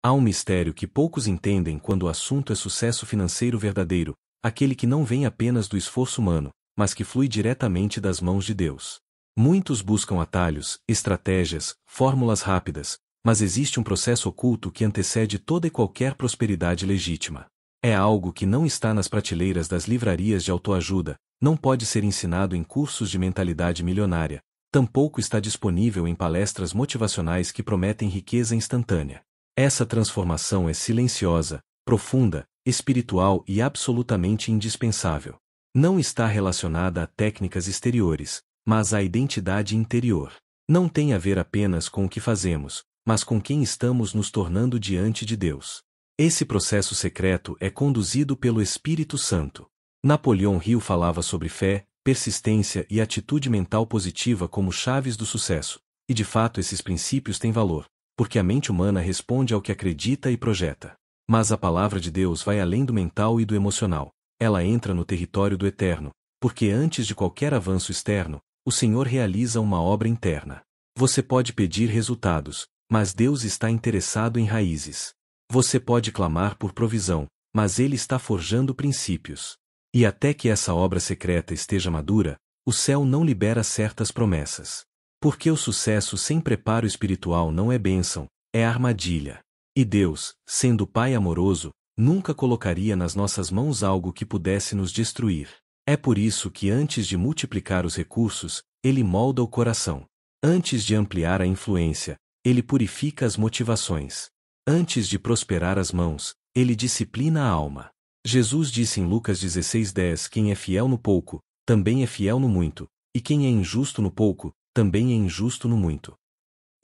Há um mistério que poucos entendem quando o assunto é sucesso financeiro verdadeiro, aquele que não vem apenas do esforço humano, mas que flui diretamente das mãos de Deus. Muitos buscam atalhos, estratégias, fórmulas rápidas, mas existe um processo oculto que antecede toda e qualquer prosperidade legítima. É algo que não está nas prateleiras das livrarias de autoajuda, não pode ser ensinado em cursos de mentalidade milionária, tampouco está disponível em palestras motivacionais que prometem riqueza instantânea. Essa transformação é silenciosa, profunda, espiritual e absolutamente indispensável. Não está relacionada a técnicas exteriores, mas à identidade interior. Não tem a ver apenas com o que fazemos, mas com quem estamos nos tornando diante de Deus. Esse processo secreto é conduzido pelo Espírito Santo. Napoleão Hill falava sobre fé, persistência e atitude mental positiva como chaves do sucesso, e de fato esses princípios têm valor, porque a mente humana responde ao que acredita e projeta. Mas a palavra de Deus vai além do mental e do emocional. Ela entra no território do eterno, porque antes de qualquer avanço externo, o Senhor realiza uma obra interna. Você pode pedir resultados, mas Deus está interessado em raízes. Você pode clamar por provisão, mas Ele está forjando princípios. E até que essa obra secreta esteja madura, o céu não libera certas promessas. Porque o sucesso sem preparo espiritual não é bênção, é armadilha. E Deus, sendo Pai amoroso, nunca colocaria nas nossas mãos algo que pudesse nos destruir. É por isso que antes de multiplicar os recursos, Ele molda o coração. Antes de ampliar a influência, Ele purifica as motivações. Antes de prosperar as mãos, Ele disciplina a alma. Jesus disse em Lucas 16:10: Quem é fiel no pouco, também é fiel no muito, e quem é injusto no pouco, também é injusto no muito.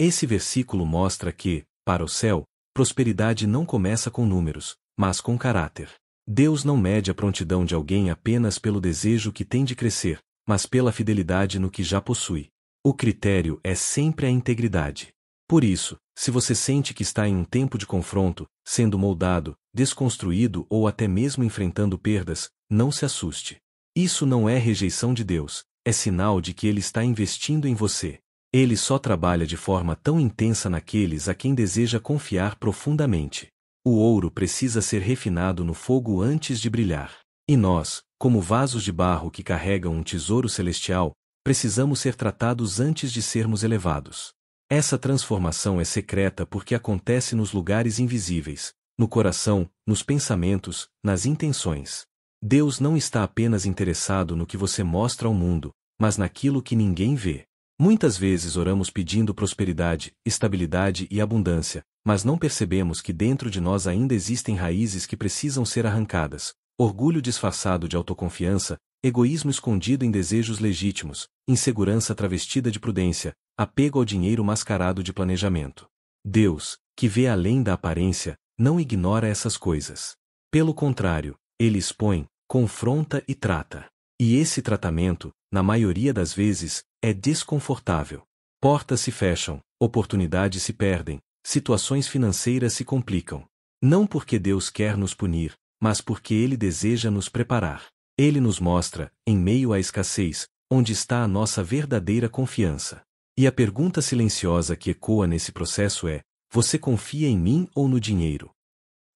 Esse versículo mostra que, para o céu, prosperidade não começa com números, mas com caráter. Deus não mede a prontidão de alguém apenas pelo desejo que tem de crescer, mas pela fidelidade no que já possui. O critério é sempre a integridade. Por isso, se você sente que está em um tempo de confronto, sendo moldado, desconstruído ou até mesmo enfrentando perdas, não se assuste. Isso não é rejeição de Deus, é sinal de que Ele está investindo em você. Ele só trabalha de forma tão intensa naqueles a quem deseja confiar profundamente. O ouro precisa ser refinado no fogo antes de brilhar. E nós, como vasos de barro que carregam um tesouro celestial, precisamos ser tratados antes de sermos elevados. Essa transformação é secreta porque acontece nos lugares invisíveis, no coração, nos pensamentos, nas intenções. Deus não está apenas interessado no que você mostra ao mundo, mas naquilo que ninguém vê. Muitas vezes oramos pedindo prosperidade, estabilidade e abundância, mas não percebemos que dentro de nós ainda existem raízes que precisam ser arrancadas: orgulho disfarçado de autoconfiança, egoísmo escondido em desejos legítimos, insegurança travestida de prudência, apego ao dinheiro mascarado de planejamento. Deus, que vê além da aparência, não ignora essas coisas. Pelo contrário, Ele expõe, confronta e trata. E esse tratamento, na maioria das vezes, é desconfortável. Portas se fecham, oportunidades se perdem, situações financeiras se complicam. Não porque Deus quer nos punir, mas porque Ele deseja nos preparar. Ele nos mostra, em meio à escassez, onde está a nossa verdadeira confiança. E a pergunta silenciosa que ecoa nesse processo é: você confia em mim ou no dinheiro?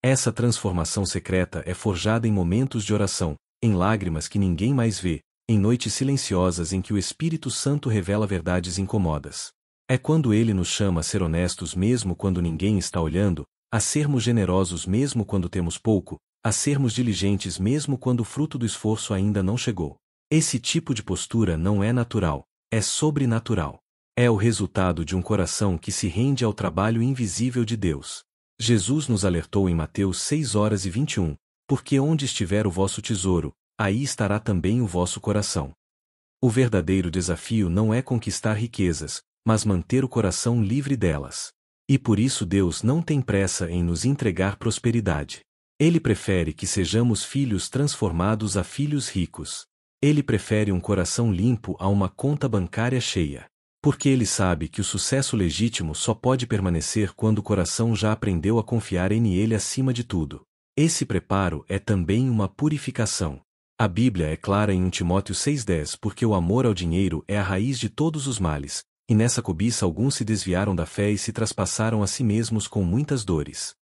Essa transformação secreta é forjada em momentos de oração, em lágrimas que ninguém mais vê, em noites silenciosas em que o Espírito Santo revela verdades incômodas. É quando Ele nos chama a ser honestos mesmo quando ninguém está olhando, a sermos generosos mesmo quando temos pouco, a sermos diligentes mesmo quando o fruto do esforço ainda não chegou. Esse tipo de postura não é natural, é sobrenatural. É o resultado de um coração que se rende ao trabalho invisível de Deus. Jesus nos alertou em Mateus 6:21, porque onde estiver o vosso tesouro, aí estará também o vosso coração. O verdadeiro desafio não é conquistar riquezas, mas manter o coração livre delas. E por isso Deus não tem pressa em nos entregar prosperidade. Ele prefere que sejamos filhos transformados a filhos ricos. Ele prefere um coração limpo a uma conta bancária cheia. Porque ele sabe que o sucesso legítimo só pode permanecer quando o coração já aprendeu a confiar em Ele acima de tudo. Esse preparo é também uma purificação. A Bíblia é clara em 1 Timóteo 6:10: porque o amor ao dinheiro é a raiz de todos os males, e nessa cobiça alguns se desviaram da fé e se traspassaram a si mesmos com muitas dores.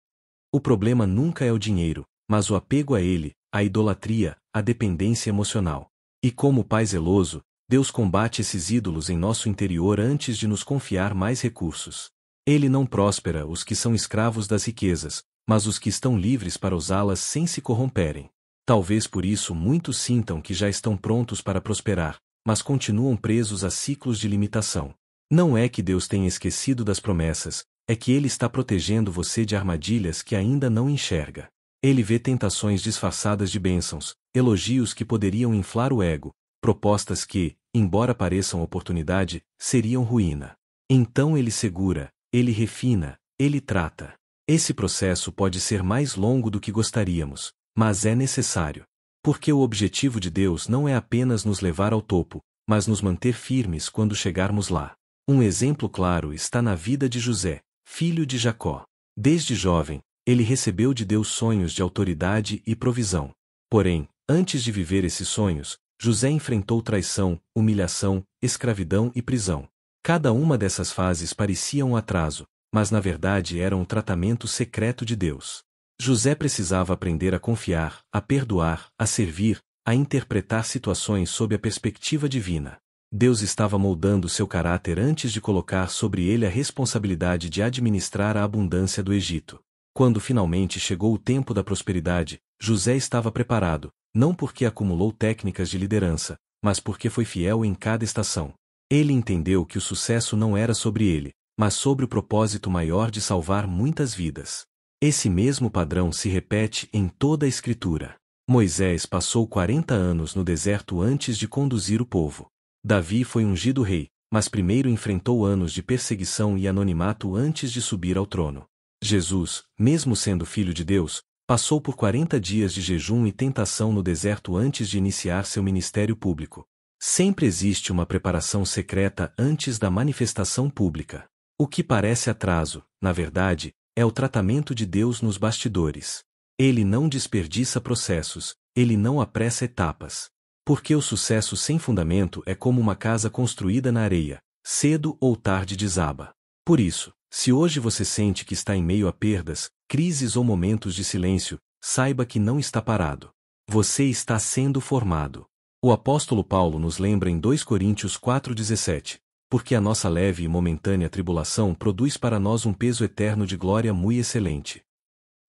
O problema nunca é o dinheiro, mas o apego a ele, a idolatria, a dependência emocional. E como Pai zeloso, Deus combate esses ídolos em nosso interior antes de nos confiar mais recursos. Ele não próspera os que são escravos das riquezas, mas os que estão livres para usá-las sem se corromperem. Talvez por isso muitos sintam que já estão prontos para prosperar, mas continuam presos a ciclos de limitação. Não é que Deus tenha esquecido das promessas, é que Ele está protegendo você de armadilhas que ainda não enxerga. Ele vê tentações disfarçadas de bênçãos, elogios que poderiam inflar o ego, propostas que, embora pareçam oportunidade, seriam ruína. Então Ele segura, Ele refina, Ele trata. Esse processo pode ser mais longo do que gostaríamos, mas é necessário. Porque o objetivo de Deus não é apenas nos levar ao topo, mas nos manter firmes quando chegarmos lá. Um exemplo claro está na vida de José, filho de Jacó. Desde jovem, ele recebeu de Deus sonhos de autoridade e provisão. Porém, antes de viver esses sonhos, José enfrentou traição, humilhação, escravidão e prisão. Cada uma dessas fases parecia um atraso, mas na verdade era um tratamento secreto de Deus. José precisava aprender a confiar, a perdoar, a servir, a interpretar situações sob a perspectiva divina. Deus estava moldando seu caráter antes de colocar sobre ele a responsabilidade de administrar a abundância do Egito. Quando finalmente chegou o tempo da prosperidade, José estava preparado, não porque acumulou técnicas de liderança, mas porque foi fiel em cada estação. Ele entendeu que o sucesso não era sobre ele, mas sobre o propósito maior de salvar muitas vidas. Esse mesmo padrão se repete em toda a Escritura. Moisés passou 40 anos no deserto antes de conduzir o povo. Davi foi ungido rei, mas primeiro enfrentou anos de perseguição e anonimato antes de subir ao trono. Jesus, mesmo sendo filho de Deus, passou por 40 dias de jejum e tentação no deserto antes de iniciar seu ministério público. Sempre existe uma preparação secreta antes da manifestação pública. O que parece atraso, na verdade, é o tratamento de Deus nos bastidores. Ele não desperdiça processos, ele não apressa etapas. Porque o sucesso sem fundamento é como uma casa construída na areia, cedo ou tarde desaba. Por isso, se hoje você sente que está em meio a perdas, crises ou momentos de silêncio, saiba que não está parado. Você está sendo formado. O apóstolo Paulo nos lembra em 2 Coríntios 4,17, porque a nossa leve e momentânea tribulação produz para nós um peso eterno de glória muito excelente.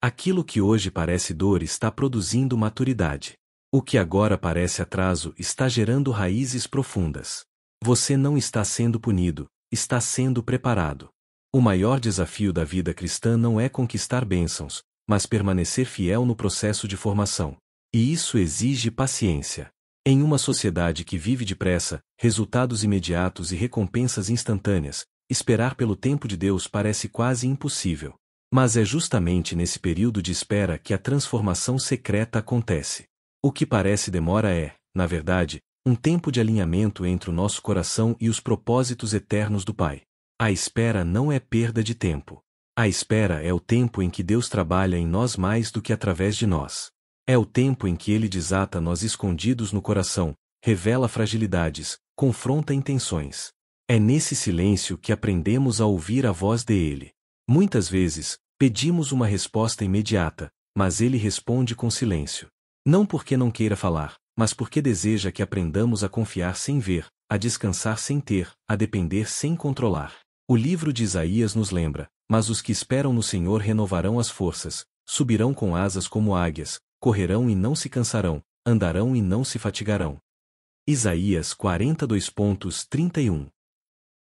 Aquilo que hoje parece dor está produzindo maturidade. O que agora parece atraso está gerando raízes profundas. Você não está sendo punido, está sendo preparado. O maior desafio da vida cristã não é conquistar bênçãos, mas permanecer fiel no processo de formação. E isso exige paciência. Em uma sociedade que vive depressa, resultados imediatos e recompensas instantâneas, esperar pelo tempo de Deus parece quase impossível. Mas é justamente nesse período de espera que a transformação secreta acontece. O que parece demora é, na verdade, um tempo de alinhamento entre o nosso coração e os propósitos eternos do Pai. A espera não é perda de tempo. A espera é o tempo em que Deus trabalha em nós mais do que através de nós. É o tempo em que Ele desata nós escondidos no coração, revela fragilidades, confronta intenções. É nesse silêncio que aprendemos a ouvir a voz dele. Muitas vezes, pedimos uma resposta imediata, mas Ele responde com silêncio. Não porque não queira falar, mas porque deseja que aprendamos a confiar sem ver, a descansar sem ter, a depender sem controlar. O livro de Isaías nos lembra, mas os que esperam no Senhor renovarão as forças, subirão com asas como águias, correrão e não se cansarão, andarão e não se fatigarão. Isaías 42:31.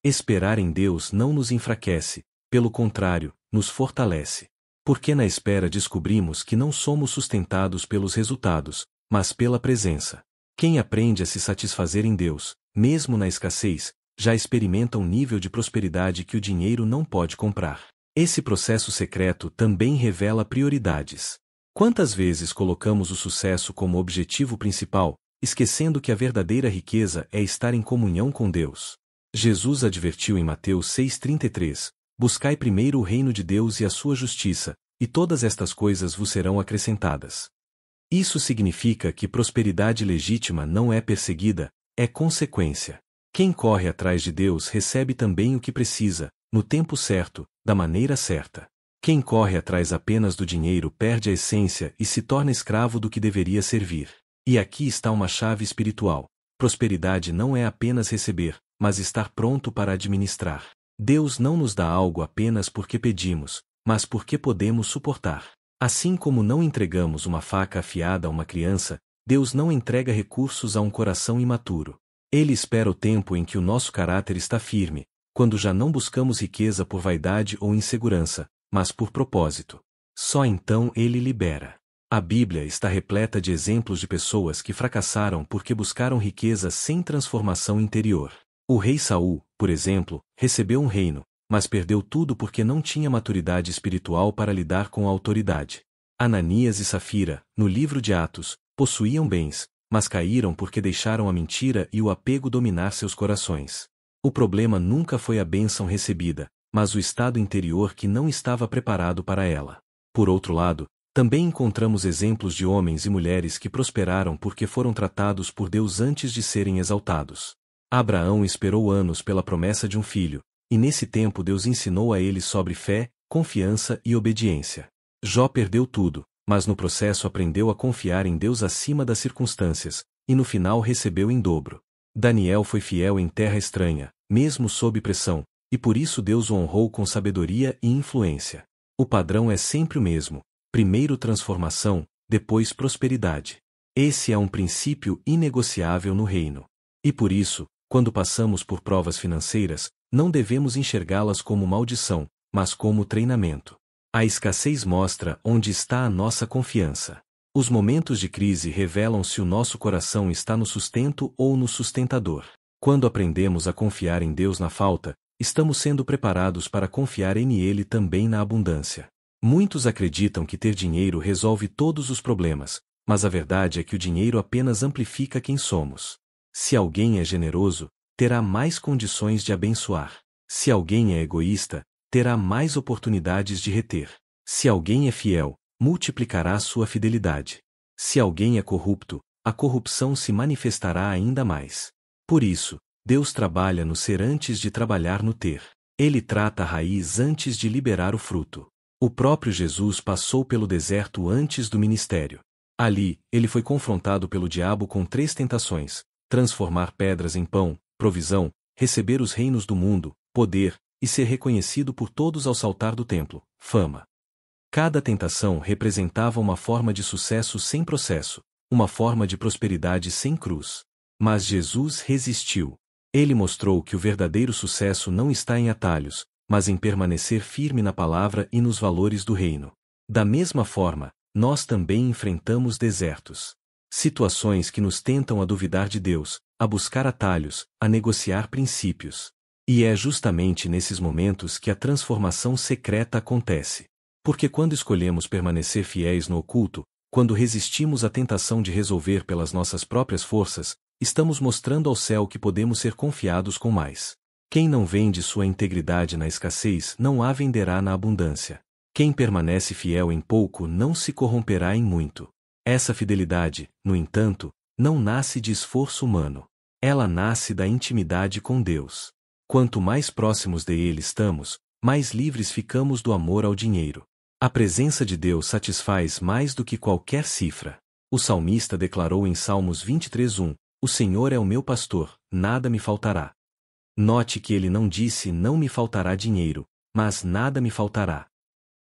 Esperar em Deus não nos enfraquece, pelo contrário, nos fortalece. Porque na espera descobrimos que não somos sustentados pelos resultados, mas pela presença. Quem aprende a se satisfazer em Deus, mesmo na escassez, já experimenta um nível de prosperidade que o dinheiro não pode comprar. Esse processo secreto também revela prioridades. Quantas vezes colocamos o sucesso como objetivo principal, esquecendo que a verdadeira riqueza é estar em comunhão com Deus? Jesus advertiu em Mateus 6,33, buscai primeiro o reino de Deus e a sua justiça, e todas estas coisas vos serão acrescentadas. Isso significa que prosperidade legítima não é perseguida, é consequência. Quem corre atrás de Deus recebe também o que precisa, no tempo certo, da maneira certa. Quem corre atrás apenas do dinheiro perde a essência e se torna escravo do que deveria servir. E aqui está uma chave espiritual. Prosperidade não é apenas receber, mas estar pronto para administrar. Deus não nos dá algo apenas porque pedimos, mas porque podemos suportar. Assim como não entregamos uma faca afiada a uma criança, Deus não entrega recursos a um coração imaturo. Ele espera o tempo em que o nosso caráter está firme, quando já não buscamos riqueza por vaidade ou insegurança, mas por propósito. Só então Ele libera. A Bíblia está repleta de exemplos de pessoas que fracassaram porque buscaram riqueza sem transformação interior. O rei Saul, por exemplo, recebeu um reino, mas perdeu tudo porque não tinha maturidade espiritual para lidar com a autoridade. Ananias e Safira, no livro de Atos, possuíam bens, mas caíram porque deixaram a mentira e o apego dominar seus corações. O problema nunca foi a bênção recebida, mas o estado interior que não estava preparado para ela. Por outro lado, também encontramos exemplos de homens e mulheres que prosperaram porque foram tratados por Deus antes de serem exaltados. Abraão esperou anos pela promessa de um filho, e nesse tempo Deus ensinou a ele sobre fé, confiança e obediência. Jó perdeu tudo, mas no processo aprendeu a confiar em Deus acima das circunstâncias, e no final recebeu em dobro. Daniel foi fiel em terra estranha, mesmo sob pressão, e por isso Deus o honrou com sabedoria e influência. O padrão é sempre o mesmo: primeiro transformação, depois prosperidade. Esse é um princípio inegociável no reino. E por isso, quando passamos por provas financeiras, não devemos enxergá-las como maldição, mas como treinamento. A escassez mostra onde está a nossa confiança. Os momentos de crise revelam se o nosso coração está no sustento ou no sustentador. Quando aprendemos a confiar em Deus na falta, estamos sendo preparados para confiar em Ele também na abundância. Muitos acreditam que ter dinheiro resolve todos os problemas, mas a verdade é que o dinheiro apenas amplifica quem somos. Se alguém é generoso, terá mais condições de abençoar. Se alguém é egoísta, terá mais oportunidades de reter. Se alguém é fiel, multiplicará sua fidelidade. Se alguém é corrupto, a corrupção se manifestará ainda mais. Por isso, Deus trabalha no ser antes de trabalhar no ter. Ele trata a raiz antes de liberar o fruto. O próprio Jesus passou pelo deserto antes do ministério. Ali, ele foi confrontado pelo diabo com 3 tentações: transformar pedras em pão, provisão, receber os reinos do mundo, poder, e ser reconhecido por todos ao saltar do templo, fama. Cada tentação representava uma forma de sucesso sem processo, uma forma de prosperidade sem cruz. Mas Jesus resistiu. Ele mostrou que o verdadeiro sucesso não está em atalhos, mas em permanecer firme na palavra e nos valores do reino. Da mesma forma, nós também enfrentamos desertos. Situações que nos tentam a duvidar de Deus, a buscar atalhos, a negociar princípios. E é justamente nesses momentos que a transformação secreta acontece. Porque quando escolhemos permanecer fiéis no oculto, quando resistimos à tentação de resolver pelas nossas próprias forças, estamos mostrando ao céu que podemos ser confiados com mais. Quem não vende sua integridade na escassez não a venderá na abundância. Quem permanece fiel em pouco não se corromperá em muito. Essa fidelidade, no entanto, não nasce de esforço humano. Ela nasce da intimidade com Deus. Quanto mais próximos dele estamos, mais livres ficamos do amor ao dinheiro. A presença de Deus satisfaz mais do que qualquer cifra. O salmista declarou em Salmos 23:1: O Senhor é o meu pastor, nada me faltará. Note que ele não disse não me faltará dinheiro, mas nada me faltará.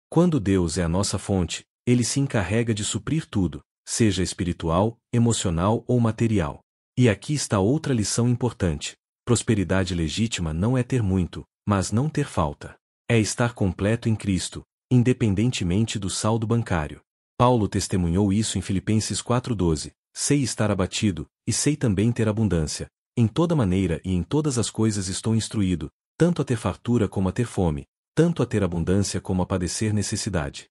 Quando Deus é a nossa fonte, ele se encarrega de suprir tudo, seja espiritual, emocional ou material. E aqui está outra lição importante: prosperidade legítima não é ter muito, mas não ter falta. É estar completo em Cristo, independentemente do saldo bancário. Paulo testemunhou isso em Filipenses 4:12: Sei estar abatido, e sei também ter abundância. Em toda maneira e em todas as coisas estou instruído, tanto a ter fartura como a ter fome, tanto a ter abundância como a padecer necessidade.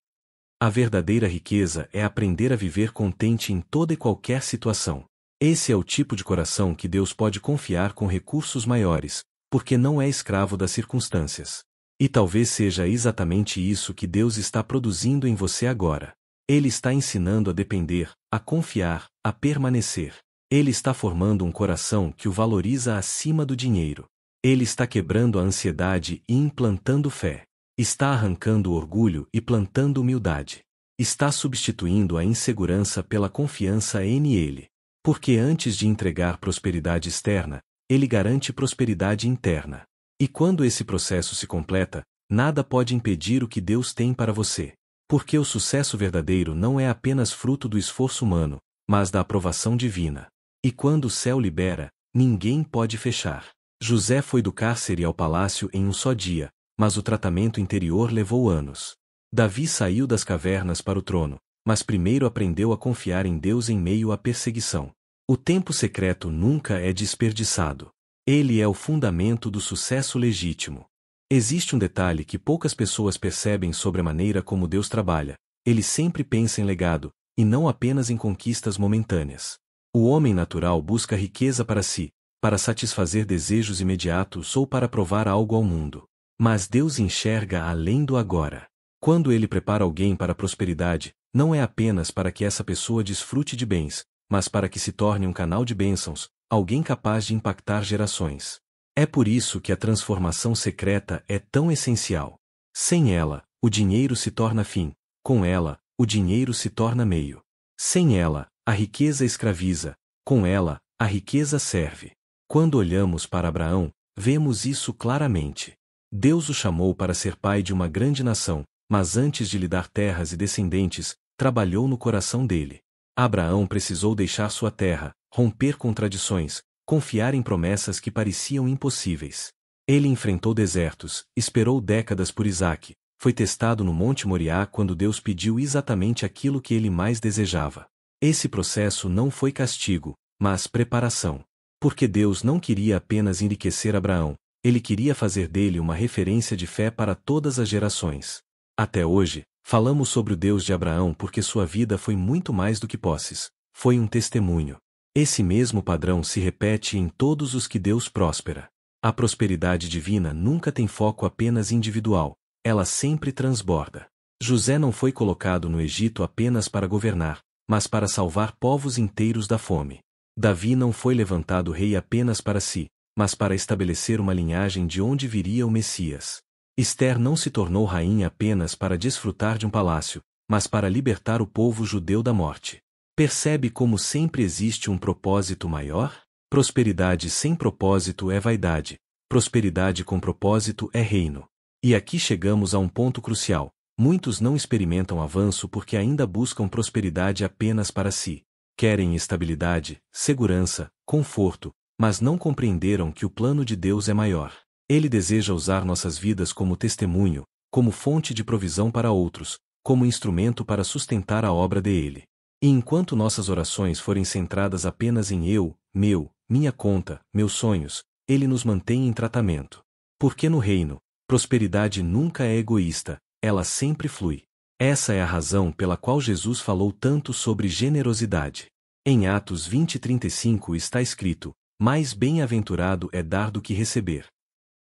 A verdadeira riqueza é aprender a viver contente em toda e qualquer situação. Esse é o tipo de coração que Deus pode confiar com recursos maiores, porque não é escravo das circunstâncias. E talvez seja exatamente isso que Deus está produzindo em você agora. Ele está ensinando a depender, a confiar, a permanecer. Ele está formando um coração que o valoriza acima do dinheiro. Ele está quebrando a ansiedade e implantando fé. Está arrancando o orgulho e plantando humildade. Está substituindo a insegurança pela confiança nele. Porque antes de entregar prosperidade externa, ele garante prosperidade interna. E quando esse processo se completa, nada pode impedir o que Deus tem para você. Porque o sucesso verdadeiro não é apenas fruto do esforço humano, mas da aprovação divina. E quando o céu libera, ninguém pode fechar. José foi do cárcere ao palácio em um só dia, mas o tratamento interior levou anos. Davi saiu das cavernas para o trono, mas primeiro aprendeu a confiar em Deus em meio à perseguição. O tempo secreto nunca é desperdiçado. Ele é o fundamento do sucesso legítimo. Existe um detalhe que poucas pessoas percebem sobre a maneira como Deus trabalha. Ele sempre pensa em legado, e não apenas em conquistas momentâneas. O homem natural busca riqueza para si, para satisfazer desejos imediatos ou para provar algo ao mundo. Mas Deus enxerga além do agora. Quando Ele prepara alguém para a prosperidade, não é apenas para que essa pessoa desfrute de bens, mas para que se torne um canal de bênçãos, alguém capaz de impactar gerações. É por isso que a transformação secreta é tão essencial. Sem ela, o dinheiro se torna fim. Com ela, o dinheiro se torna meio. Sem ela, a riqueza escraviza. Com ela, a riqueza serve. Quando olhamos para Abraão, vemos isso claramente. Deus o chamou para ser pai de uma grande nação, mas antes de lhe dar terras e descendentes, trabalhou no coração dele. Abraão precisou deixar sua terra, romper com tradições, confiar em promessas que pareciam impossíveis. Ele enfrentou desertos, esperou décadas por Isaque, foi testado no Monte Moriá quando Deus pediu exatamente aquilo que ele mais desejava. Esse processo não foi castigo, mas preparação. Porque Deus não queria apenas enriquecer Abraão, ele queria fazer dele uma referência de fé para todas as gerações. Até hoje, falamos sobre o Deus de Abraão porque sua vida foi muito mais do que posses, foi um testemunho. Esse mesmo padrão se repete em todos os que Deus próspera. A prosperidade divina nunca tem foco apenas individual, ela sempre transborda. José não foi colocado no Egito apenas para governar, mas para salvar povos inteiros da fome. Davi não foi levantado rei apenas para si, mas para estabelecer uma linhagem de onde viria o Messias. Esther não se tornou rainha apenas para desfrutar de um palácio, mas para libertar o povo judeu da morte. Percebe como sempre existe um propósito maior? Prosperidade sem propósito é vaidade, prosperidade com propósito é reino. E aqui chegamos a um ponto crucial: muitos não experimentam avanço porque ainda buscam prosperidade apenas para si. Querem estabilidade, segurança, conforto, mas não compreenderam que o plano de Deus é maior. Ele deseja usar nossas vidas como testemunho, como fonte de provisão para outros, como instrumento para sustentar a obra dele. E enquanto nossas orações forem centradas apenas em eu, meu, minha conta, meus sonhos, ele nos mantém em tratamento. Porque no reino, prosperidade nunca é egoísta, ela sempre flui. Essa é a razão pela qual Jesus falou tanto sobre generosidade. Em Atos 20:35 está escrito: mais bem-aventurado é dar do que receber.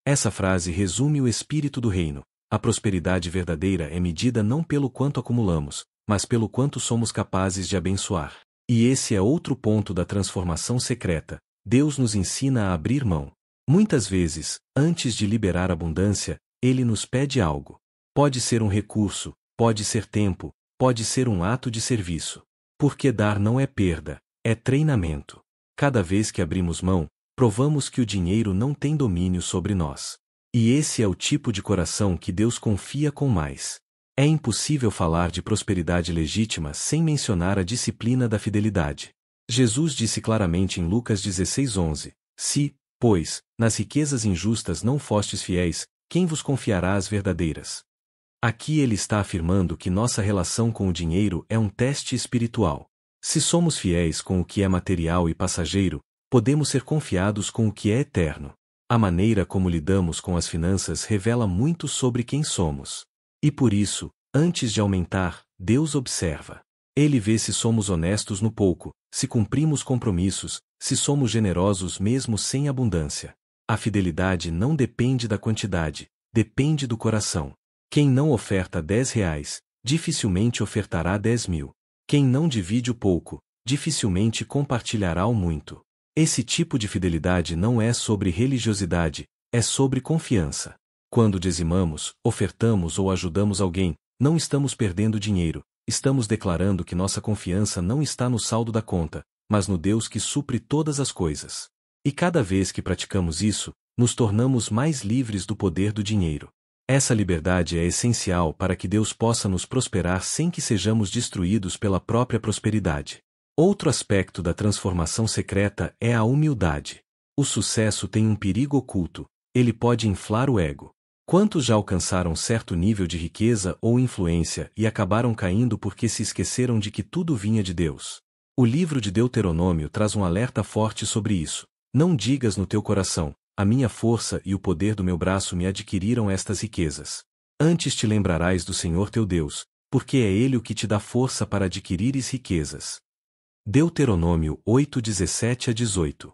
Essa frase resume o espírito do reino. A prosperidade verdadeira é medida não pelo quanto acumulamos, mas pelo quanto somos capazes de abençoar. E esse é outro ponto da transformação secreta. Deus nos ensina a abrir mão. Muitas vezes, antes de liberar abundância, Ele nos pede algo. Pode ser um recurso, pode ser tempo, pode ser um ato de serviço. Porque dar não é perda, é treinamento. Cada vez que abrimos mão, provamos que o dinheiro não tem domínio sobre nós. E esse é o tipo de coração que Deus confia com mais. É impossível falar de prosperidade legítima sem mencionar a disciplina da fidelidade. Jesus disse claramente em Lucas 16:11: Se, pois, nas riquezas injustas não fostes fiéis, quem vos confiará as verdadeiras? Aqui ele está afirmando que nossa relação com o dinheiro é um teste espiritual. Se somos fiéis com o que é material e passageiro, podemos ser confiados com o que é eterno. A maneira como lidamos com as finanças revela muito sobre quem somos. E por isso, antes de aumentar, Deus observa. Ele vê se somos honestos no pouco, se cumprimos compromissos, se somos generosos mesmo sem abundância. A fidelidade não depende da quantidade, depende do coração. Quem não oferta R$ 10, dificilmente ofertará 10.000. Quem não divide o pouco, dificilmente compartilhará o muito. Esse tipo de fidelidade não é sobre religiosidade, é sobre confiança. Quando dizimamos, ofertamos ou ajudamos alguém, não estamos perdendo dinheiro, estamos declarando que nossa confiança não está no saldo da conta, mas no Deus que supre todas as coisas. E cada vez que praticamos isso, nos tornamos mais livres do poder do dinheiro. Essa liberdade é essencial para que Deus possa nos prosperar sem que sejamos destruídos pela própria prosperidade. Outro aspecto da transformação secreta é a humildade. O sucesso tem um perigo oculto, ele pode inflar o ego. Quantos já alcançaram certo nível de riqueza ou influência e acabaram caindo porque se esqueceram de que tudo vinha de Deus? O livro de Deuteronômio traz um alerta forte sobre isso. Não digas no teu coração: a minha força e o poder do meu braço me adquiriram estas riquezas. Antes te lembrarás do Senhor teu Deus, porque é Ele o que te dá força para adquirires riquezas. Deuteronômio 8:17-18.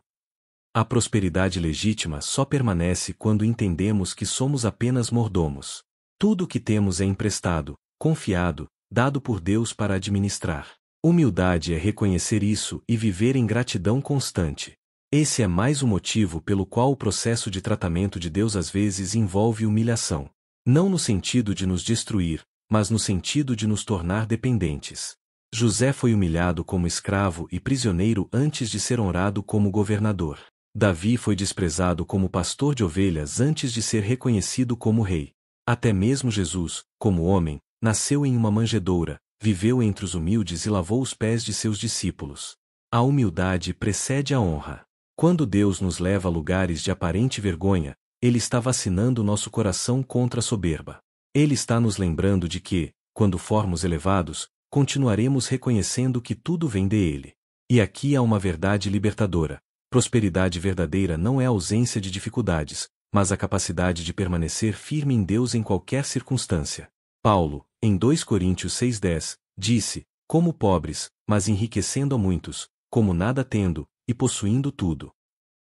A prosperidade legítima só permanece quando entendemos que somos apenas mordomos. Tudo o que temos é emprestado, confiado, dado por Deus para administrar. Humildade é reconhecer isso e viver em gratidão constante. Esse é mais um motivo pelo qual o processo de tratamento de Deus às vezes envolve humilhação. Não no sentido de nos destruir, mas no sentido de nos tornar dependentes. José foi humilhado como escravo e prisioneiro antes de ser honrado como governador. Davi foi desprezado como pastor de ovelhas antes de ser reconhecido como rei. Até mesmo Jesus, como homem, nasceu em uma manjedoura, viveu entre os humildes e lavou os pés de seus discípulos. A humildade precede a honra. Quando Deus nos leva a lugares de aparente vergonha, Ele está vacinando nosso coração contra a soberba. Ele está nos lembrando de que, quando formos elevados, continuaremos reconhecendo que tudo vem dele. E aqui há uma verdade libertadora. Prosperidade verdadeira não é a ausência de dificuldades, mas a capacidade de permanecer firme em Deus em qualquer circunstância. Paulo, em 2 Coríntios 6:10, disse: como pobres, mas enriquecendo a muitos, como nada tendo, e possuindo tudo.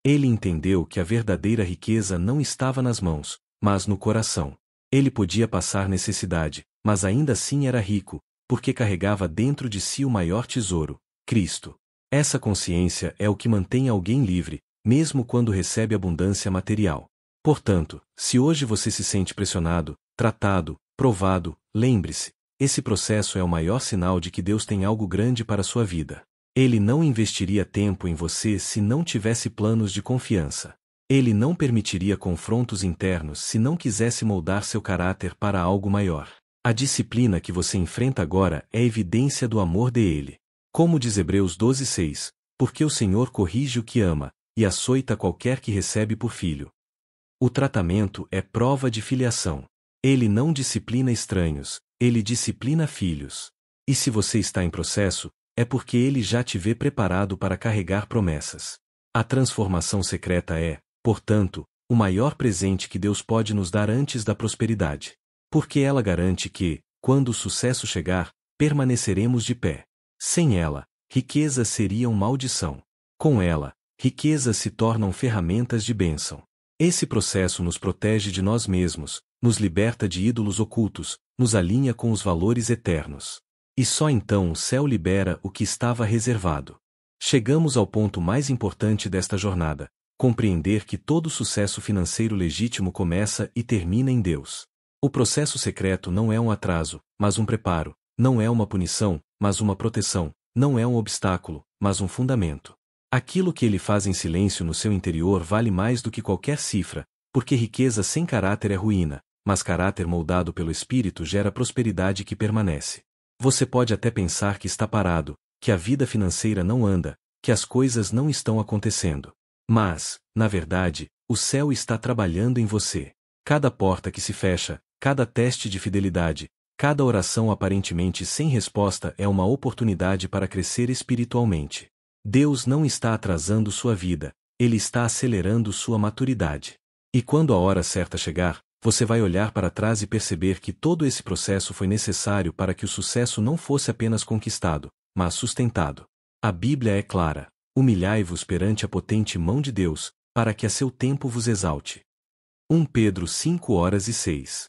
Ele entendeu que a verdadeira riqueza não estava nas mãos, mas no coração. Ele podia passar necessidade, mas ainda assim era rico, porque carregava dentro de si o maior tesouro, Cristo. Essa consciência é o que mantém alguém livre, mesmo quando recebe abundância material. Portanto, se hoje você se sente pressionado, tratado, provado, lembre-se, esse processo é o maior sinal de que Deus tem algo grande para a sua vida. Ele não investiria tempo em você se não tivesse planos de confiança. Ele não permitiria confrontos internos se não quisesse moldar seu caráter para algo maior. A disciplina que você enfrenta agora é evidência do amor dele. Como diz Hebreus 12:6, porque o Senhor corrige o que ama, e açoita qualquer que recebe por filho. O tratamento é prova de filiação. Ele não disciplina estranhos, ele disciplina filhos. E se você está em processo, é porque ele já te vê preparado para carregar promessas. A transformação secreta é, portanto, o maior presente que Deus pode nos dar antes da prosperidade. Porque ela garante que, quando o sucesso chegar, permaneceremos de pé. Sem ela, riquezas seriam maldição. Com ela, riquezas se tornam ferramentas de bênção. Esse processo nos protege de nós mesmos, nos liberta de ídolos ocultos, nos alinha com os valores eternos. E só então o céu libera o que estava reservado. Chegamos ao ponto mais importante desta jornada: compreender que todo sucesso financeiro legítimo começa e termina em Deus. O processo secreto não é um atraso, mas um preparo, não é uma punição, mas uma proteção, não é um obstáculo, mas um fundamento. Aquilo que ele faz em silêncio no seu interior vale mais do que qualquer cifra, porque riqueza sem caráter é ruína, mas caráter moldado pelo Espírito gera prosperidade que permanece. Você pode até pensar que está parado, que a vida financeira não anda, que as coisas não estão acontecendo. Mas, na verdade, o céu está trabalhando em você. Cada porta que se fecha, cada teste de fidelidade, cada oração aparentemente sem resposta é uma oportunidade para crescer espiritualmente. Deus não está atrasando sua vida, Ele está acelerando sua maturidade. E quando a hora certa chegar, você vai olhar para trás e perceber que todo esse processo foi necessário para que o sucesso não fosse apenas conquistado, mas sustentado. A Bíblia é clara: humilhai-vos perante a potente mão de Deus, para que a seu tempo vos exalte. 1 Pedro 5:6.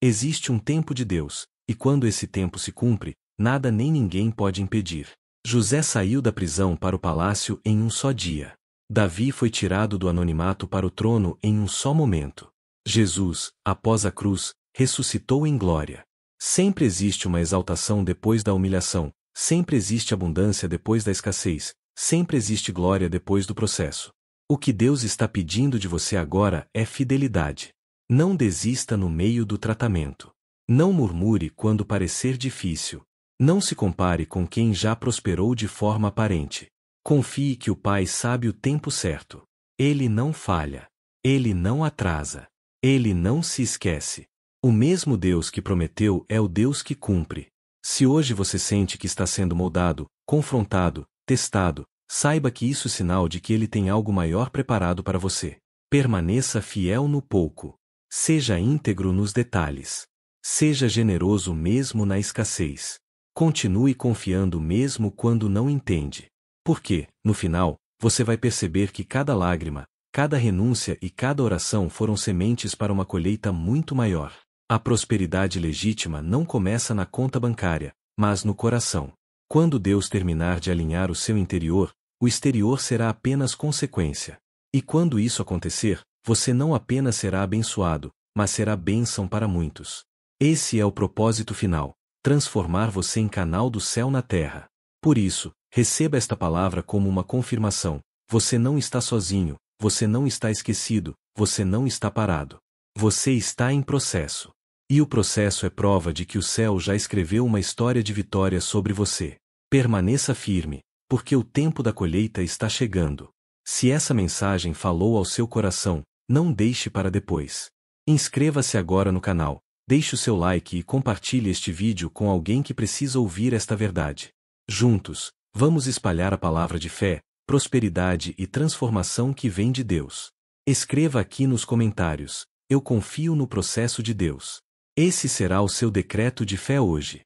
Existe um tempo de Deus, e quando esse tempo se cumpre, nada nem ninguém pode impedir. José saiu da prisão para o palácio em um só dia. Davi foi tirado do anonimato para o trono em um só momento. Jesus, após a cruz, ressuscitou em glória. Sempre existe uma exaltação depois da humilhação, sempre existe abundância depois da escassez, sempre existe glória depois do processo. O que Deus está pedindo de você agora é fidelidade. Não desista no meio do tratamento. Não murmure quando parecer difícil. Não se compare com quem já prosperou de forma aparente. Confie que o Pai sabe o tempo certo. Ele não falha. Ele não atrasa. Ele não se esquece. O mesmo Deus que prometeu é o Deus que cumpre. Se hoje você sente que está sendo moldado, confrontado, testado, saiba que isso é sinal de que Ele tem algo maior preparado para você. Permaneça fiel no pouco. Seja íntegro nos detalhes. Seja generoso mesmo na escassez. Continue confiando mesmo quando não entende. Porque, no final, você vai perceber que cada lágrima, cada renúncia e cada oração foram sementes para uma colheita muito maior. A prosperidade legítima não começa na conta bancária, mas no coração. Quando Deus terminar de alinhar o seu interior, o exterior será apenas consequência. E quando isso acontecer, você não apenas será abençoado, mas será bênção para muitos. Esse é o propósito final: transformar você em canal do céu na terra. Por isso, receba esta palavra como uma confirmação: você não está sozinho, você não está esquecido, você não está parado. Você está em processo. E o processo é prova de que o céu já escreveu uma história de vitória sobre você. Permaneça firme, porque o tempo da colheita está chegando. Se essa mensagem falou ao seu coração, não deixe para depois. Inscreva-se agora no canal, deixe o seu like e compartilhe este vídeo com alguém que precisa ouvir esta verdade. Juntos, vamos espalhar a palavra de fé, prosperidade e transformação que vem de Deus. Escreva aqui nos comentários: eu confio no processo de Deus. Esse será o seu decreto de fé hoje.